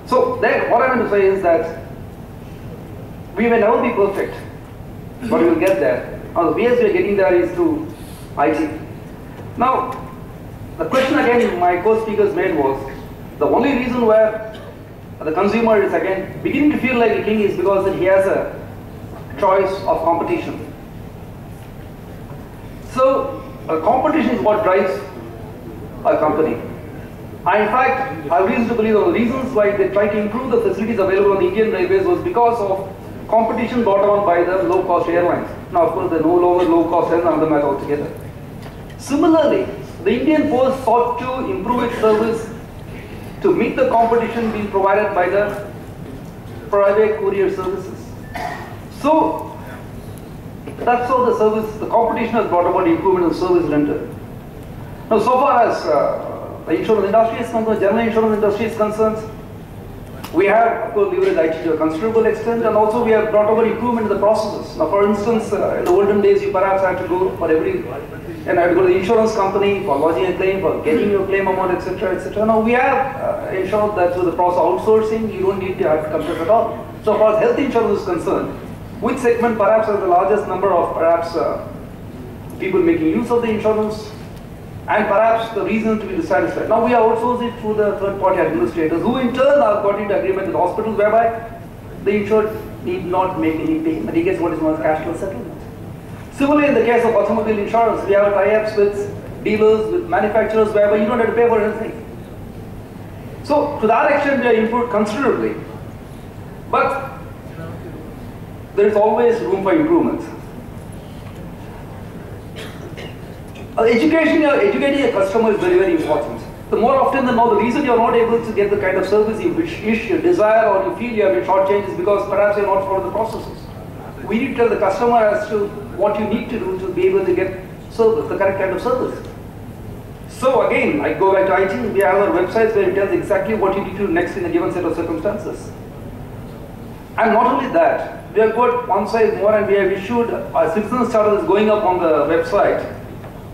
So then, what I want to say is that we may never be perfect, but we will get there. Now the ways we are getting there is through IT. Now, the question again my co-speakers made was, the only reason where the consumer is again beginning to feel like a king is because that he has a choice of competition. So, competition is what drives a company. And in fact, I have reason to believe one of the reasons why they try to improve the facilities available on the Indian Railways was because of competition brought on by the low-cost airlines. Now, of course, they are no longer low-cost airlines, another matter altogether. Similarly, the Indian Post sought to improve its service to meet the competition being provided by the private courier services. So, that's how the competition has brought about improvement in service rendered. Now, so far as the insurance industry is concerned, general insurance industry is concerned, We have, of course, leveraged IT to a considerable extent, and also we have brought about improvement in the processes. Now, for instance, in the olden days, you perhaps had to go for every, and I had to go to the insurance company for lodging a claim, for getting your claim amount, etc., etc. Now, we have ensured that through the process of outsourcing, you don't need to have computers at all. So, as far as health insurance is concerned, which segment perhaps has the largest number of perhaps people making use of the insurance, and perhaps the reason to be dissatisfied. Now we have outsourced it through the third-party administrators, who in turn have got into agreement with hospitals whereby the insured need not make any payment. He gets what is known as cashless settlement. Similarly, in the case of automobile insurance, we have tie-ups with dealers, with manufacturers, whereby you don't have to pay for anything. So to that extent, we have improved considerably. But there is always room for improvement. Educating a customer is very, very important. The more often than not, the reason you are not able to get the kind of service you wish, you desire, or you feel you have been shortchanged is because perhaps you are not following the processes. We need to tell the customer as to what you need to do to be able to get service, the correct kind of service. So again, I go back to IT. We have our websites where it tells exactly what you need to do next in a given set of circumstances. And not only that, we have got one size more, and we have issued a citizen charter that's going up on the website.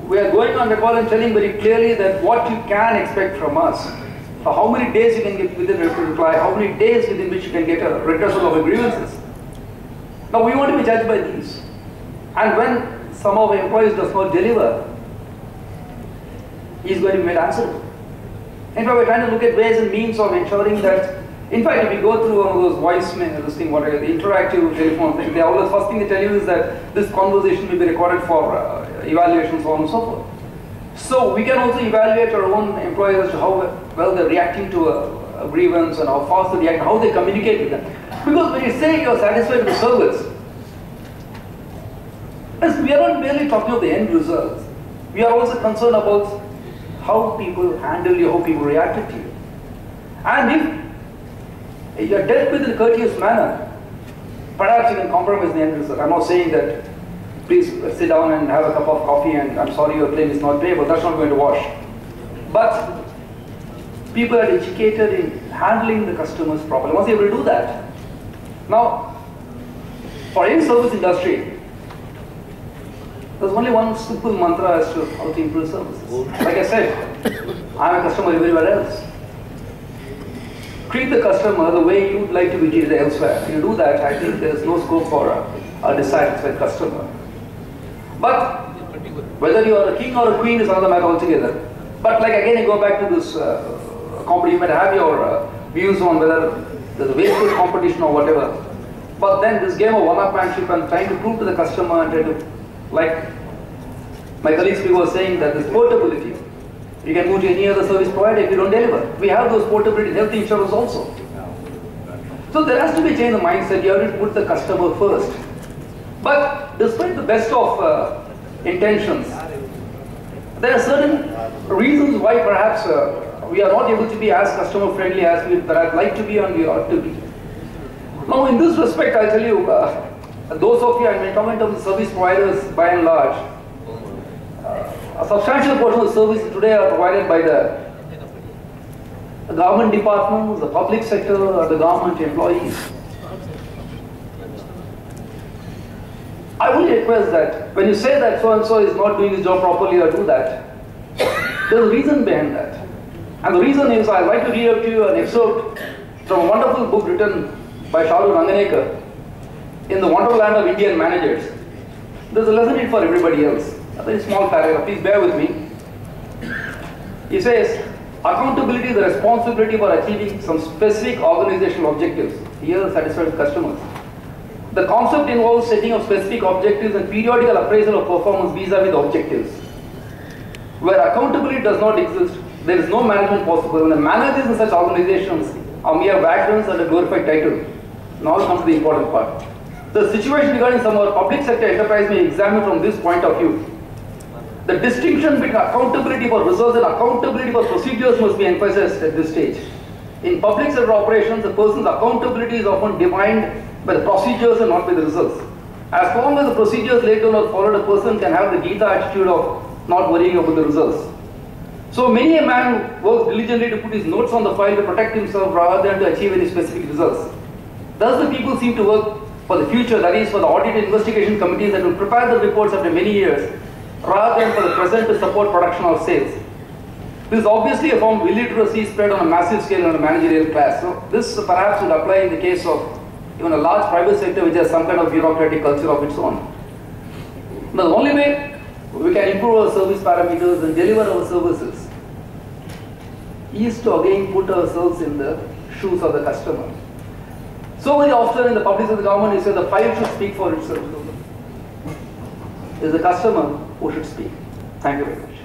We are going on record and telling very clearly that what you can expect from us, how many days you can get within reply, how many days within which you can get a redressal of grievances. Now we want to be judged by these. And when some of our employees does not deliver, he is going to be made answerable. In fact, we are trying to look at ways and means of ensuring that, in fact, if you go through one of those voicemail, this thing, whatever, the interactive telephone thing, they always, first thing they tell you is that this conversation will be recorded for evaluation, so on and so forth. So we can also evaluate our own employees as to how well they're reacting to a grievance and how fast they react, how they communicate with them. Because when you say you're satisfied with the service, we are not merely talking of the end results. We are also concerned about how people handle you, how people reacted to you. And if you are dealt with in a courteous manner, perhaps you can compromise the end result. I'm not saying that please sit down and have a cup of coffee and I'm sorry your claim is not payable. That's not going to wash. But people are educated in handling the customer's problem. Once able to do that. Now, for any service industry, there's only one simple mantra as to how to improve services. Like I said, I'm a customer everywhere else. Treat the customer the way you'd like to be treated elsewhere. If you do that, I think there's no scope for a dissatisfied customer. But whether you are a king or a queen is another matter altogether. But like again, you go back to this company, you might have your views on whether there's a wasteful competition or whatever. But then this game of one-upmanship and trying to prove to the customer and try to, like my colleagues were saying, that this portability. You can move to any other service provider if you don't deliver. We have those portability in health insurance also. So there has to be a change in the mindset. You have to put the customer first. But despite the best of intentions, there are certain reasons why perhaps we are not able to be as customer friendly as we perhaps like to be and we ought to be. Now in this respect, I'll tell you, those of you, and when talking of the service providers by and large, a substantial portion of services today are provided by the government departments, the public sector, or the government employees. I would request that when you say that so-and-so is not doing his job properly or do that, there's a reason behind that. And the reason is, I'd like to read out to you an excerpt from a wonderful book written by Sharu Ranganekar, In the Wonderland of Indian Managers. There's a lesson in it for everybody else. A very small paragraph, please bear with me. He says, accountability is the responsibility for achieving some specific organizational objectives. Here, satisfied customers. The concept involves setting of specific objectives and periodical appraisal of performance vis-a-vis the objectives. Where accountability does not exist, there is no management possible, and the managers in such organizations are mere vagrants and a glorified title. Now comes the important part. The situation regarding some of our public sector enterprise may be examined from this point of view. The distinction between accountability for results and accountability for procedures must be emphasized at this stage. In public sector operations, the person's accountability is often defined by the procedures and not by the results. As long as the procedures laid down are followed, a person can have the Gita attitude of not worrying about the results. So many a man works diligently to put his notes on the file to protect himself rather than to achieve any specific results. Thus the people seem to work for the future, that is for the audit and investigation committees that will prepare the reports after many years, rather than for the present to support production or sales. This is obviously a form of illiteracy spread on a massive scale in a managerial class. So this perhaps would apply in the case of even a large private sector which has some kind of bureaucratic culture of its own. Now, the only way we can improve our service parameters and deliver our services is to again put ourselves in the shoes of the customer. So very often in the public of the government, you say the file should speak for itself. It is the customer who should speak. Thank you very much.